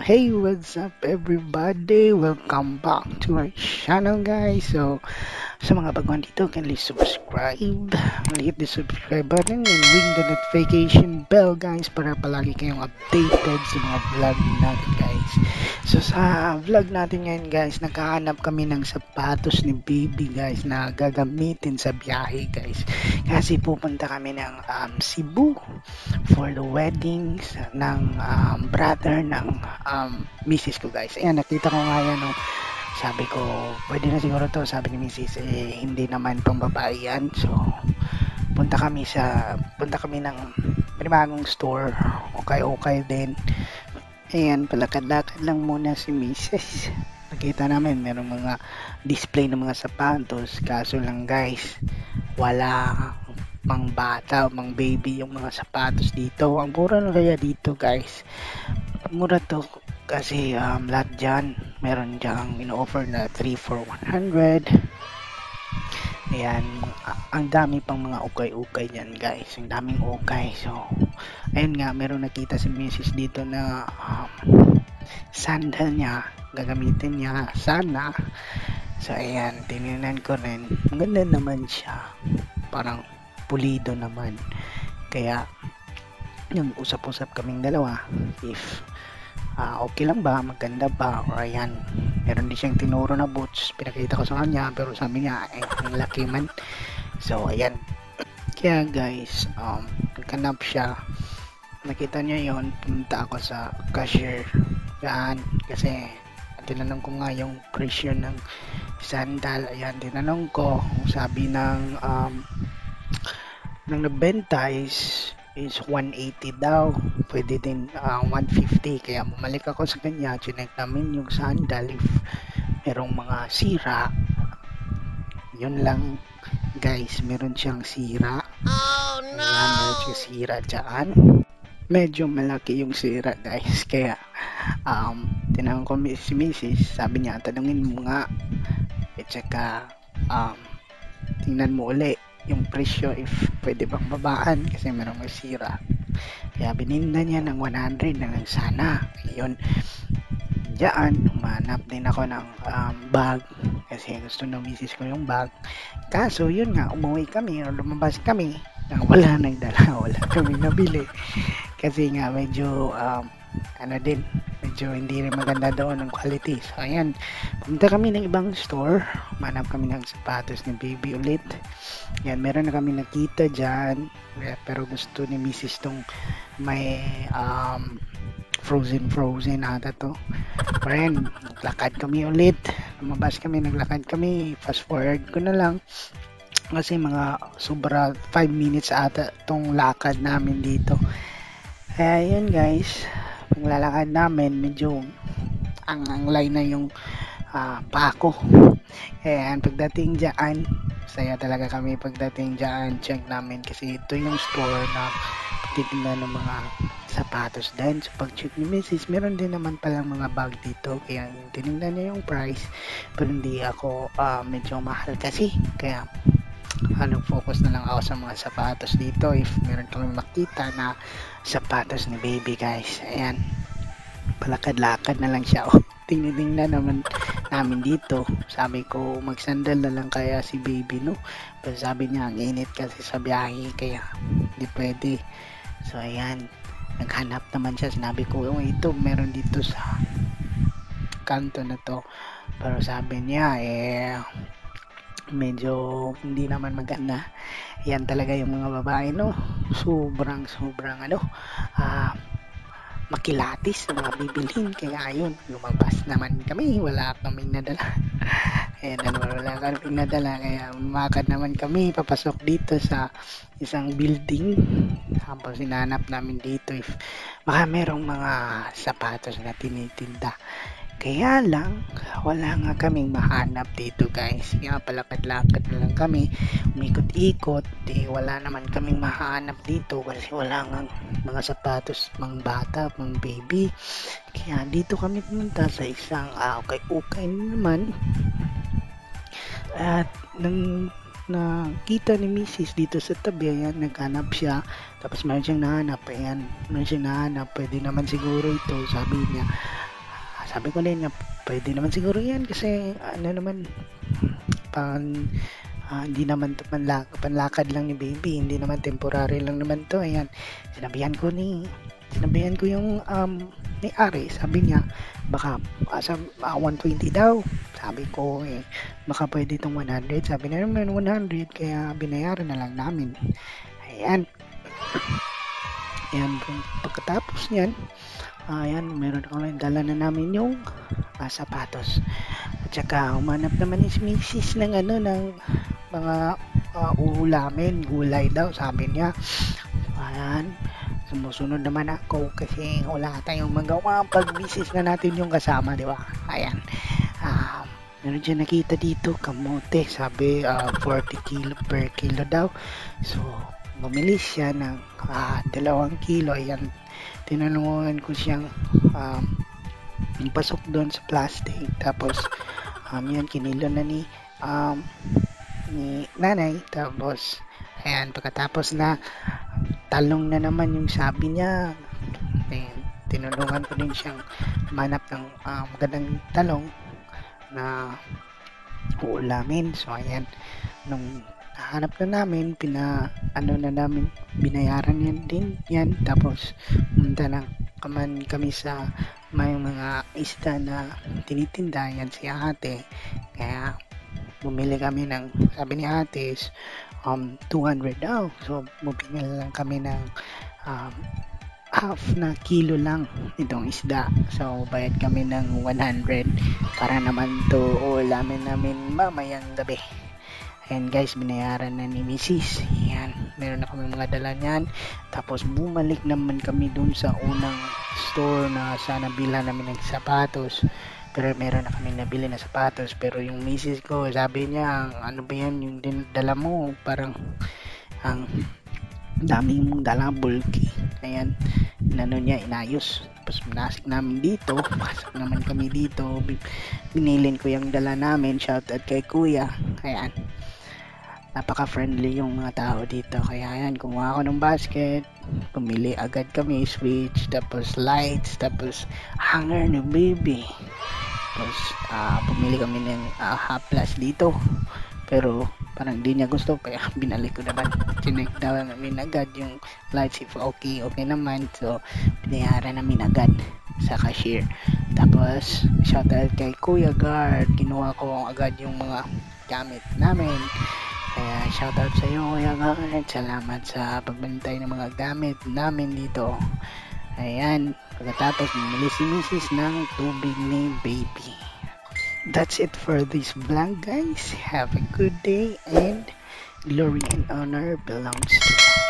Hey, what's up everybody? Welcome back to our channel guys. So, sa mga baguhan dito, kindly subscribe. Hit the subscribe button and ring the notification bell guys para palagi kayong updated sa mga vlog natin guys. So, sa vlog natin ngayon guys, naghahanap kami ng sapatos ni baby guys na gagamitin sa biyahe guys. Kasi pupunta kami ng Cebu for the weddings ng brother ng misis ko guys. Ayan, nakita ko nga yan, no? Sabi ko, pwede na siguro to. Sabi ni misis, hindi naman pang babae yan. So, punta kami ng panibagong store. Okay din. Ayan, palakad-lakad lang muna si misis. Nakita namin, merong mga display ng mga sapatos. Kaso lang guys, wala pang bata, pang baby yung mga sapatos dito. Ang mura na kaya dito guys. Mura to kasi lahat dyan meron dyang in-offer na 3 for 100. Ayan, ang dami pang mga ukay-ukay dyan guys, ang daming ukay. So ayun nga, meron nakita si Mrs. dito na sandal niya, gagamitin niya sana. So ayan, tinignan ko rin, maganda naman siya, parang pulido naman. Kaya yung usap-usap kaming dalawa if okay lang ba, maganda ba, or ayan, meron din siyang tinuro na boots, pinakita ko sa kanya pero sabi niya ang laki man. So ayan, kaya guys, nagkanap siya, nakita niya yon, pumunta ako sa cashier yan kasi tinanong ko nga yung presyo ng sandal. Ayan, tinanong ko, sabi ng nagbenta is 180 daw, pwede din 150. Kaya bumalik ako sa kanya, chinek namin yung sandal if merong mga sira. Yun lang guys, meron siyang sira. Oh no! Ayan, meron siyang sira dyan, medyo malaki yung sira guys. Kaya tinanong ko si Mrs., sabi niya tanungin mo nga at saka tingnan mo uli yung presyo if pwede bang babaan kasi merong may sira. Kaya bininda niya ng 100 na lang sana. Ayun, diyan humanap din ako ng bag kasi gusto ng misis ko yung bag. Kaso yun nga, umuwi kami o lumabas kami na wala nang dala, wala kami nabili kasi nga medyo medyo hindi rin maganda doon ng quality. So ayan, pumunta kami ng ibang store, manap kami ng sapatos ni baby ulit. Yan, meron na kami nakita dyan, pero gusto ni misis tong may frozen ata to. Pero yan, naglakad kami ulit, lumabas kami, naglakad kami, fast forward ko na lang kasi mga sobra 5 minutes ata tong lakad namin dito. Kaya yun guys, paglalakad namin medyo ang line na yung pako. Ayan, pagdating dyan, saya talaga kami pagdating dyan. Check namin kasi ito yung store na titignan ng mga sapatos din. So pag check ni Mrs., meron din naman palang mga bag dito, kaya tinignan niya yung price pero hindi ako medyo mahal kasi, kaya focus na lang ako sa mga sapatos dito if meron kami makita na sapatos ni baby guys. Ayan, palakad-lakad na lang siya. Tingnan naman namin dito, sabi ko magsandal na lang kaya si baby, no? Pero sabi niya ang init kasi sa biyahe kaya hindi pwede. So ayan, naghanap naman siya, sinabi ko ito meron dito sa kanto na to, pero sabi niya medyo hindi naman maganda. Yan talaga yung mga babae, no? Sobrang makilatis na mga bibilhin. Kaya ayun, lumabas naman kami, wala kaming nadala. Ayan, wala kaming nadala, kaya umakad naman kami papasok dito sa isang building. Tapos sinanap namin dito if baka merong mga sapatos na tinitinda. Kaya lang, wala nga kaming mahanap dito guys. Kaya palakad-lakad na lang kami, umikot-ikot, wala naman kaming mahanap dito kasi wala nga mga sapatos pang bata, pang baby. Kaya dito kami pumunta sa isang ukay naman. At nang nakita ni Mrs. dito sa tabi, ayan, naghanap siya, tapos meron siyang nahanap, ayan, meron siyang nahanap, pwede naman siguro ito, sabi niya. sabi ko din na pwede naman siguro yan kasi ano naman, pang hindi naman to panlakad lang ni baby, hindi naman temporary lang naman to. Ayan, sinabihan ko yung ni Ari, sabi niya baka 120 daw. Sabi ko baka pwede itong 100. Sabi na naman 100, kaya binayaran na lang namin. Ayan. Ayan, pagkatapos niyan, ayan, meron kami, dala na namin yung sapatos. At saka umanap naman si Mrs. ng mga ulamin, gulay daw, sabi niya. Ayan, sumusunod naman ako kasi wala tayong magawa pag misis na natin yung kasama, di ba? Ayan. Meron dyan nakita dito, kamote, sabi 40 kilo per kilo daw. So, bumili siya ng 2 kilo. Ayan, tinanungan ko siyang pasok doon sa plastic. Tapos, yan, kinilo na ni nanay. Tapos, ayan, pagkatapos na talong na naman yung sabi niya. Ayan, tinulungan ko din siyang manap ng magandang talong na uulamin. So, ayan, nung nahanap na namin, binayaran yan din yan. Tapos punta na kami sa may mga isda na tinitinda yan si ate, kaya bumili kami ng, sabi ni ate is 200 daw. So bumili lang kami ng half na kilo lang itong isda. So bayad kami ng 100 para naman to ulamin namin mamayang gabi. Ayan guys, binayaran na ni Mrs. Ayan, meron na kami mga dala niyan. Tapos bumalik naman kami dun sa unang store na sana bilhan namin ng sapatos. Pero meron na kami nabili na sapatos. Pero yung Mrs. ko, sabi niya, ano ba yan yung dala mo? Parang ang dami mong dala, bulky. Ayan, niya, inayos. Tapos nasik namin dito, pasok naman kami dito, binilin ko yung dala namin. Shout out kay kuya. Ayan, napaka-friendly yung mga tao dito. Kaya ayan, kumuha ako ng basket, pumili agad kami, switch, tapos lights, tapos hanger ni baby. Tapos pumili kami ng half plus dito. Pero parang di niya gusto, kaya binalik ko naman. Chinek na namin agad yung lights, if okay naman. So binayaran namin agad sa cashier. Tapos shoutout kay Kuya Guard, kinuha ko agad yung mga gamit namin. Kaya shoutout sa iyo Kuya Guard, salamat sa pagbantay ng mga gamit namin dito. Ayan, pagkatapos bumili si Mrs. ng tubig ni baby. That's it for this vlog guys. Have a good day, and glory and honor belongs to God.